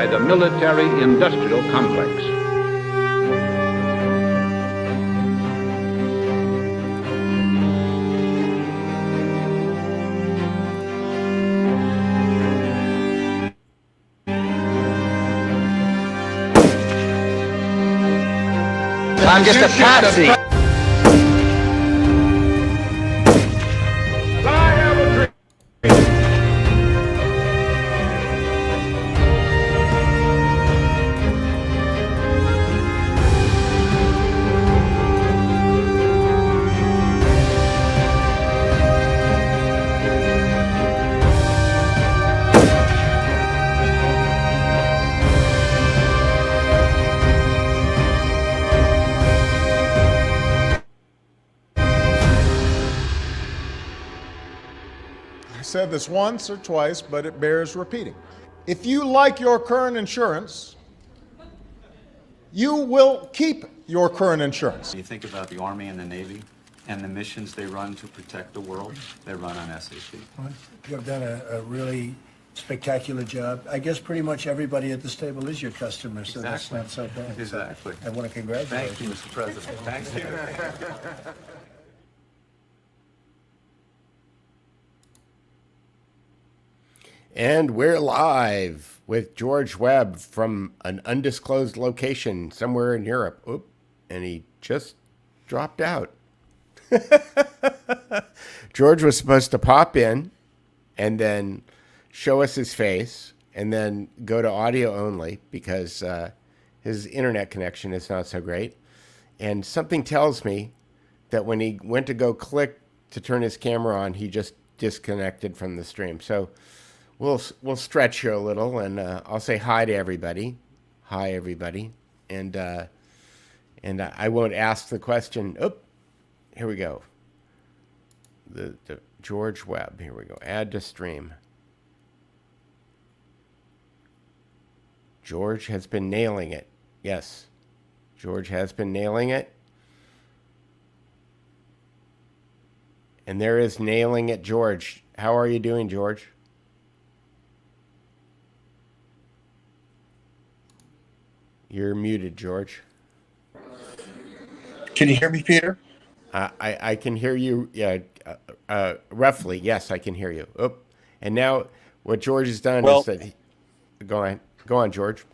by the military-industrial complex. I'm just a patsy. I said this once or twice, but it bears repeating. If you like your current insurance, you will keep your current insurance. You think about the Army and the Navy and the missions they run to protect the world, they run on SAP. You have done a really spectacular job. I guess pretty much everybody at this table is your customer, so that's not so bad. Exactly. I want to congratulate Thank you, Mr. President. Thank you. And we're live with George Webb from an undisclosed location somewhere in Europe. Oop, and he just dropped out. George was supposed to pop in and then show us his face and then go to audio only because his internet connection is not so great. And something tells me that when he went to go click to turn his camera on, he just disconnected from the stream. So we'll stretch here a little, and I'll say hi to everybody. Hi, everybody. And I won't ask the question. Oh, here we go. The George Webb. Here we go. Add to stream. George has been nailing it. Yes, George has been nailing it. And there is nailing it, George. How are you doing, George? You're muted, George. Can you hear me, Peter? I can hear you. Yeah, roughly. Yes, I can hear you. Oh, and now what George has done is that go on, George.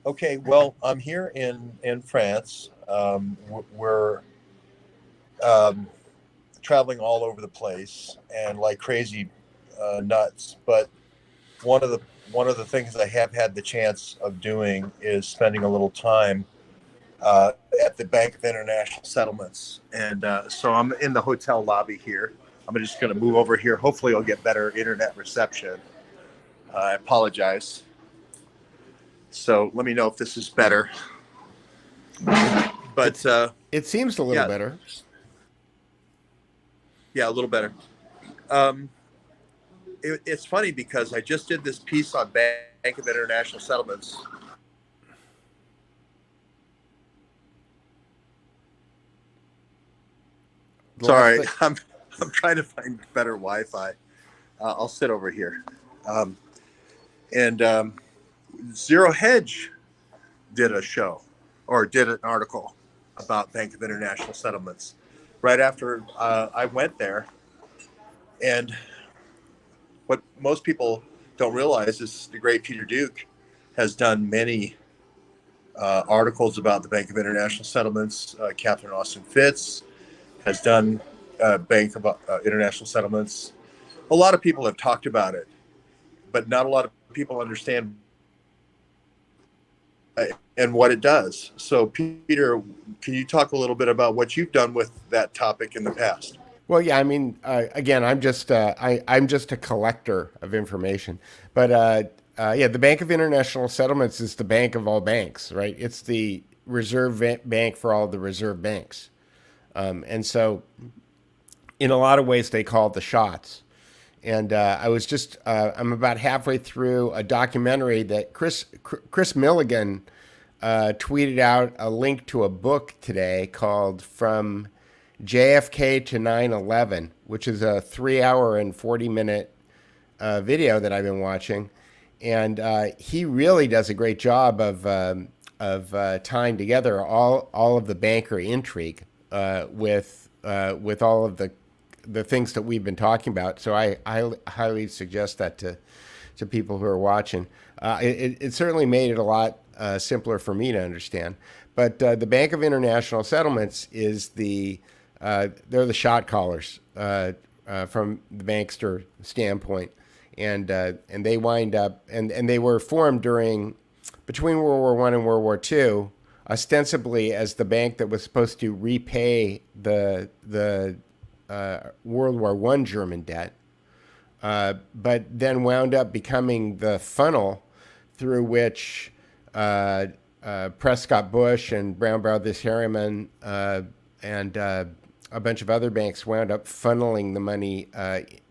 Okay. Well, I'm here in France. We're traveling all over the place and like crazy nuts. But one of the things I have had the chance of doing is spending a little time at the Bank of International Settlements. And so I'm in the hotel lobby here. I'm just going to move over here. Hopefully I'll get better internet reception. I apologize. So let me know if this is better. But it seems a little better. Yeah, a little better. It's funny because I just did this piece on Bank of International Settlements. Sorry, I'm trying to find better Wi-Fi. I'll sit over here. Zero Hedge did a show or did an article about Bank of International Settlements right after I went there. And what most people don't realize is the great Peter Duke has done many articles about the Bank of International Settlements. Catherine Austin Fitz has done Bank of International Settlements. A lot of people have talked about it, but not a lot of people understand and what it does. So, Peter, can you talk a little bit about what you've done with that topic in the past? Well, yeah, I mean, again, I'm just a collector of information, but yeah, the Bank of International Settlements is the bank of all banks, right? It's the reserve bank for all the reserve banks, and so in a lot of ways they call it the shots. And I'm about halfway through a documentary that Chris Milligan tweeted out a link to a book today called From JFK to 9/11, which is a 3 hour and 40 minute video that I've been watching. he really does a great job of tying together all of the banker intrigue with all of the things that we've been talking about. So I highly suggest that to people who are watching. It certainly made it a lot simpler for me to understand. But the Bank of International Settlements is they're the shot callers from the bankster standpoint, and they wind up and they were formed between World War I and World War II, ostensibly as the bank that was supposed to repay the World War I German debt, but then wound up becoming the funnel through which Prescott Bush and Brown Brothers Harriman and a bunch of other banks wound up funneling the money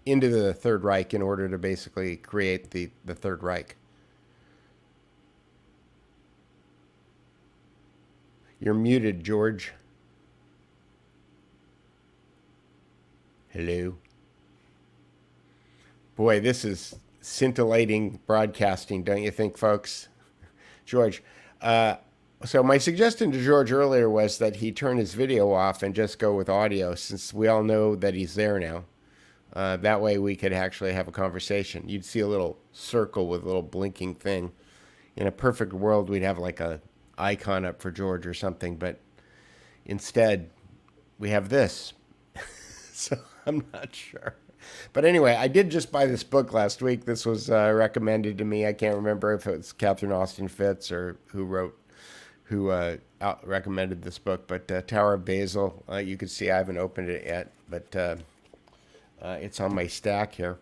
into the Third Reich in order to basically create the Third Reich. You're muted, George. Hello. Boy, this is scintillating broadcasting, don't you think, folks? George. So my suggestion to George earlier was that he turn his video off and just go with audio, since we all know that he's there now. That way we could actually have a conversation. You'd see a little circle with a little blinking thing. In a perfect world, we'd have like a icon up for George or something, but instead we have this. So I'm not sure. But anyway, I did just buy this book last week. This was recommended to me. I can't remember if it was Catherine Austin Fitts or who recommended this book. But Tower of Basel, you can see I haven't opened it yet, but it's on my stack here.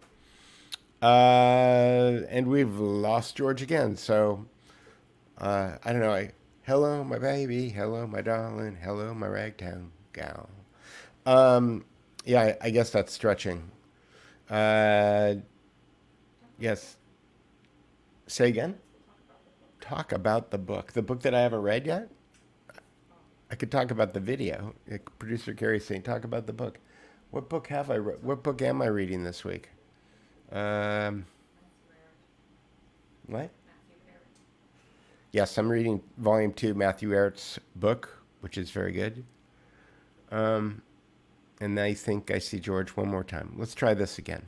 And we've lost George again. So I don't know. Hello, my baby. Hello, my darling. Hello, my ragtime gal. Yeah, I guess that's stretching. Yes. Say again? Talk about the book. The book that I haven't read yet? I could talk about the video. Producer Gary's saying, talk about the book. What book have I read? What book am I reading this week? What? Yes, I'm reading Volume 2, Matthew Ehret's book, which is very good. And I think I see George one more time. Let's try this again.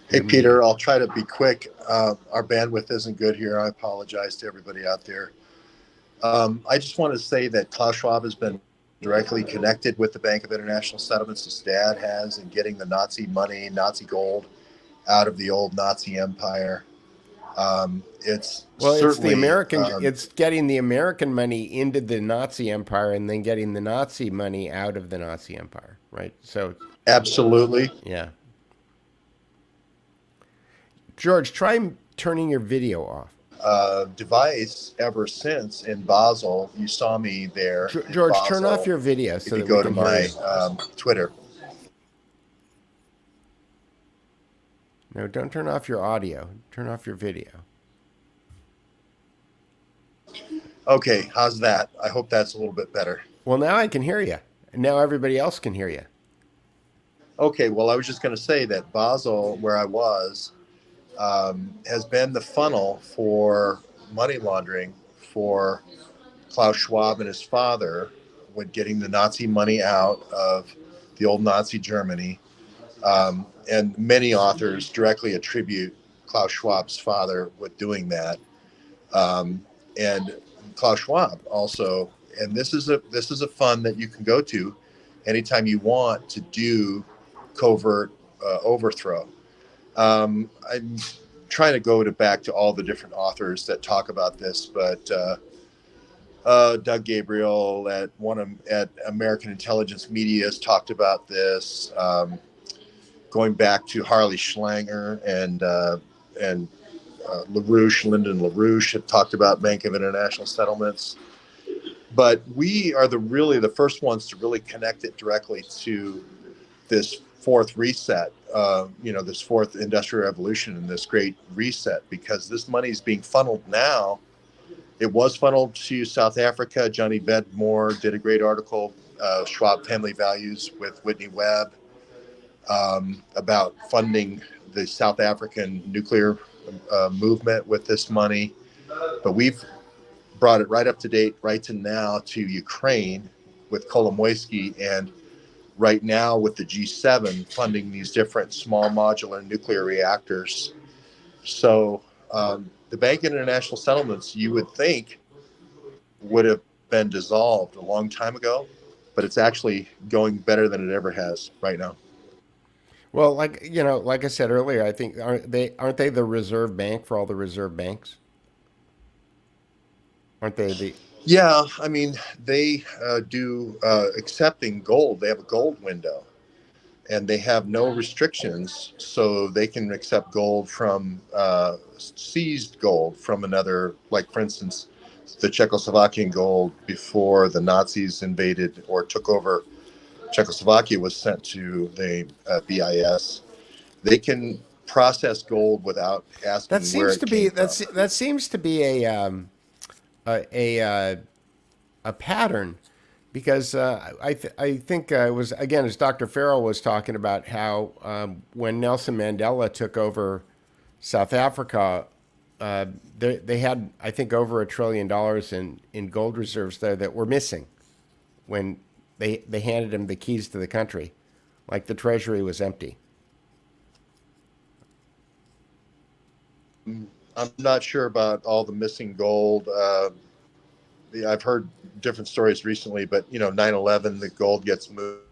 Hey, Peter, I'll try to be quick. Our bandwidth isn't good here. I apologize to everybody out there. I just want to say that Klaus Schwab has been directly connected with the Bank of International Settlements. His dad has, in getting the Nazi money, Nazi gold out of the old Nazi empire. It's the American. It's getting the American money into the Nazi empire, and then getting the Nazi money out of the Nazi empire, right? So absolutely, yeah. George, try turning your video off. Device ever since in Basel. You saw me there. George, turn off your video so if you that go we to can my hear you. Twitter. No, don't turn off your audio. Turn off your video. Okay, how's that? I hope that's a little bit better. Well, now I can hear you. And now everybody else can hear you. Okay, well, I was just going to say that Basel, where I was, has been the funnel for money laundering for Klaus Schwab and his father when getting the Nazi money out of the old Nazi Germany. And many authors directly attribute Klaus Schwab's father with doing that. And Klaus Schwab also, and this is a fund that you can go to anytime you want to do covert overthrow. I'm trying to go back to all the different authors that talk about this, but Doug Gabriel at American Intelligence Media has talked about this. Going back to Harley Schlanger and LaRouche, Lyndon LaRouche have talked about Bank of International Settlements. But we are really the first ones to really connect it directly to this fourth reset, this fourth industrial revolution and this great reset, because this money is being funneled now. It was funneled to South Africa. Johnny Vedmore did a great article, Schwab Family Values with Whitney Webb, about funding the South African nuclear movement with this money, but we've brought it right up to date, right to now, to Ukraine with Kolomoisky, and right now with the G7 funding these different small modular nuclear reactors. So the Bank of International Settlements, you would think, would have been dissolved a long time ago, but it's actually going better than it ever has right now. Well, like I said earlier, I think aren't they the reserve bank for all the reserve banks? Aren't they the? Yeah, I mean, they do accepting gold. They have a gold window, and they have no restrictions, so they can accept gold from seized gold from another, like for instance, the Czechoslovakian gold before the Nazis invaded or took over Czechoslovakia was sent to the BIS. They can process gold without asking That where seems it to came be from. that seems to be a pattern, because I think it was, again, as Dr. Farrell was talking about, how when Nelson Mandela took over South Africa, they had, I think, over $1 trillion in gold reserves there that were missing when they handed him the keys to the country, like the treasury was empty. I'm not sure about all the missing gold. I've heard different stories recently, but 9/11, the gold gets moved.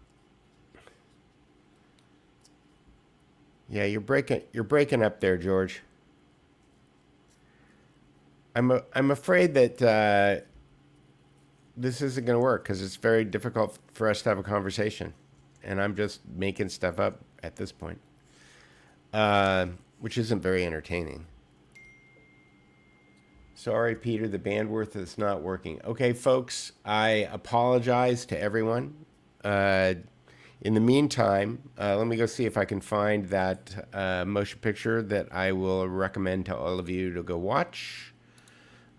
Yeah, you're breaking up there, George. I'm afraid that this isn't going to work because it's very difficult for us to have a conversation, and I'm just making stuff up at this point, which isn't very entertaining. Sorry, Peter, the bandwidth is not working. Okay, folks, I apologize to everyone. In the meantime, let me go see if I can find that motion picture that I will recommend to all of you to go watch.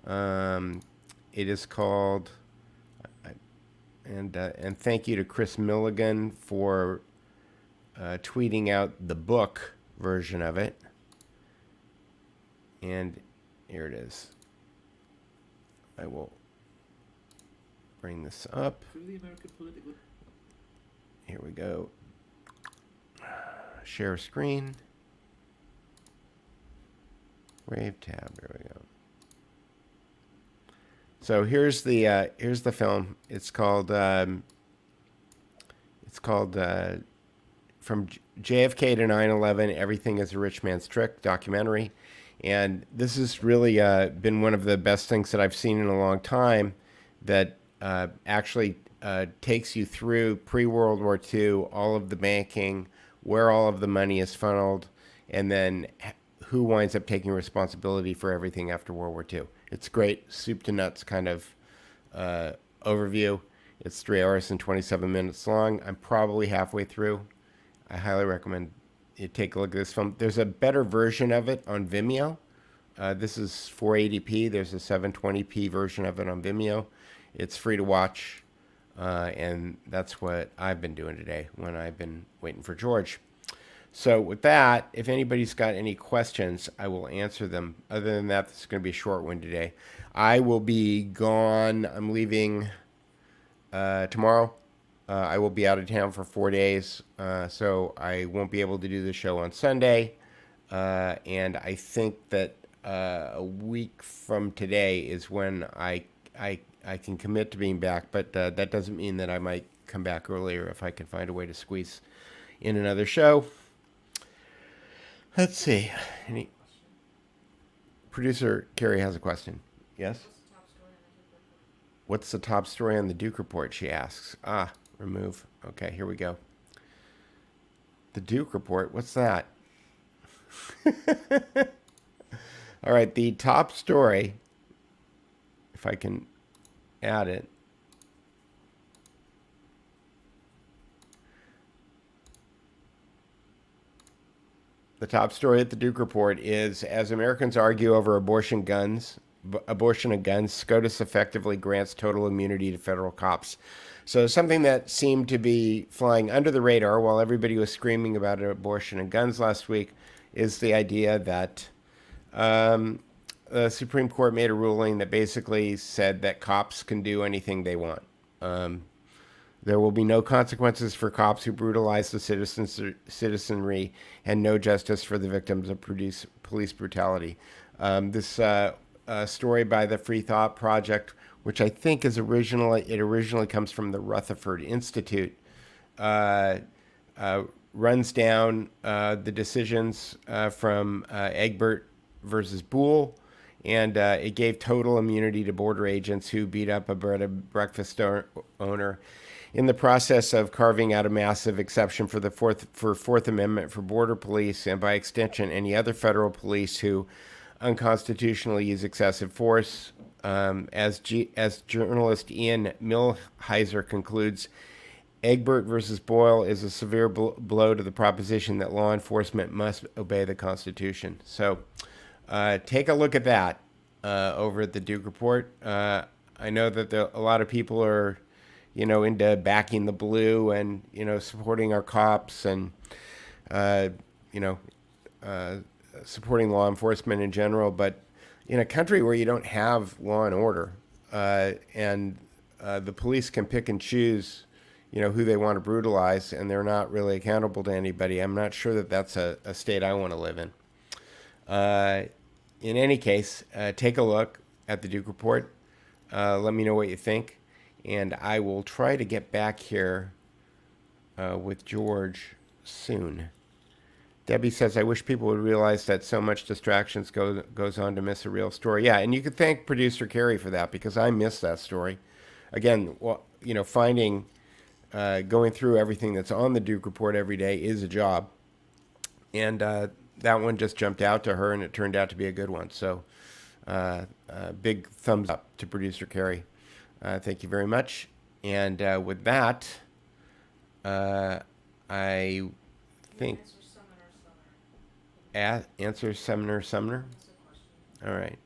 It is called, and thank you to Chris Milligan for tweeting out the book version of it. And here it is. I will bring this up. Here we go. Share screen. Wave tab. There we go. So here's the film. It's called From JFK to 9/11. Everything is a Rich Man's Trick documentary. And this has really been one of the best things that I've seen in a long time, that actually takes you through pre-World War II, all of the banking, where all of the money is funneled, and then who winds up taking responsibility for everything after World War II. It's great, soup to nuts kind of overview. It's 3 hours and 27 minutes long. I'm probably halfway through. I highly recommend you take a look at this film. There's a better version of it on Vimeo. This is 480p. There's a 720p version of it on Vimeo. It's free to watch, and that's what I've been doing today when I've been waiting for George. So with that, if anybody's got any questions, I will answer them. Other than that, this is going to be a short one today. I will be gone. I'm leaving tomorrow. I will be out of town for 4 days, so I won't be able to do the show on Sunday. And I think that a week from today is when I can commit to being back, but that doesn't mean that I might come back earlier if I can find a way to squeeze in another show. Let's see. Producer Carrie has a question. Yes? What's the top story on the Duke Report, she asks. Remove. Okay, here we go. The Duke Report, what's that? All right, the top story, if I can add it. The top story at the Duke Report is, as Americans argue over abortion and guns, SCOTUS effectively grants total immunity to federal cops. So something that seemed to be flying under the radar while everybody was screaming about abortion and guns last week is the idea that the Supreme Court made a ruling that basically said that cops can do anything they want. There will be no consequences for cops who brutalize the citizenry, and no justice for the victims of police brutality. This story by the Free Thought Project, which I think is originally comes from the Rutherford Institute, runs down the decisions from Egbert versus Boole, and it gave total immunity to border agents who beat up a bread and breakfast owner, in the process of carving out a massive exception for the Fourth Amendment for border police, and by extension any other federal police who unconstitutionally use excessive force. As journalist Ian Millhiser concludes, Egbert versus Boyle is a severe blow to the proposition that law enforcement must obey the Constitution. So take a look at that over at the Duke Report. I know that a lot of people are, into backing the blue and, supporting our cops and, supporting law enforcement in general. But in a country where you don't have law and order, and the police can pick and choose, who they want to brutalize, and they're not really accountable to anybody, I'm not sure that that's a state I want to live in. In any case, take a look at the Duke Report. Let me know what you think, and I will try to get back here with George soon. Debbie says, I wish people would realize that so much distractions goes on to miss a real story. Yeah, and you could thank producer Carrie for that, because I missed that story. Again, finding, going through everything that's on the Duke Report every day is a job. And that one just jumped out to her, and it turned out to be a good one. So big thumbs up to producer Carrie. Thank you very much. And with that, I think... Answer Sumner. All right.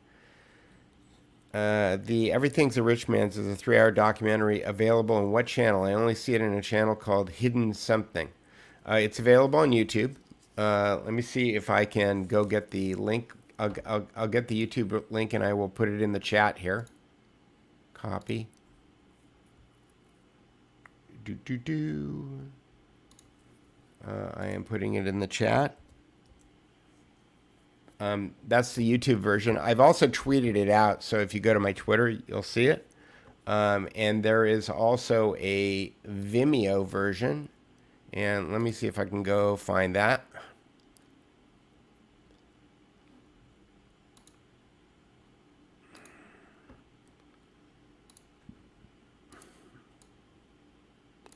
The Everything's a Rich Man's is a 3-hour documentary available on what channel? I only see it in a channel called Hidden Something. It's available on YouTube. Let me see if I can go get the link. I'll get the YouTube link, and I will put it in the chat here. Copy. I am putting it in the chat. That's the YouTube version. I've also tweeted it out, so if you go to my Twitter, you'll see it. And there is also a Vimeo version. And let me see if I can go find that.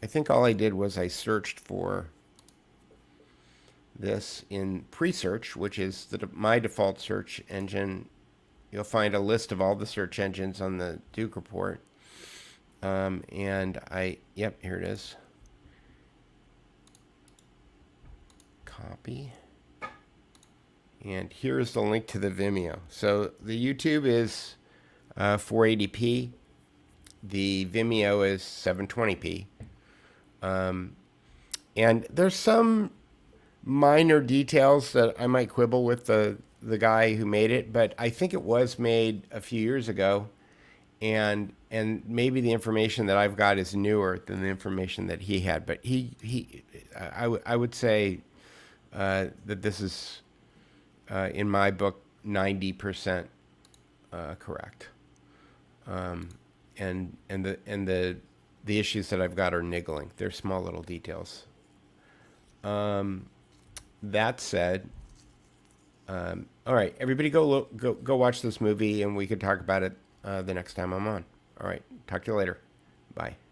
I think all I did was I searched for this in pre-search, which is my default search engine. You'll find a list of all the search engines on the Duke Report. And yep, here it is. Copy. And here's the link to the Vimeo. So the YouTube is 480p. The Vimeo is 720p. And there's some minor details that I might quibble with the guy who made it, but I think it was made a few years ago, and maybe the information that I've got is newer than the information that he had. But I would say that this is in my book 90% correct, and the issues that I've got are niggling. They're small little details. That said, all right, everybody go watch this movie, and we can talk about it the next time I'm on. All right, talk to you later. Bye.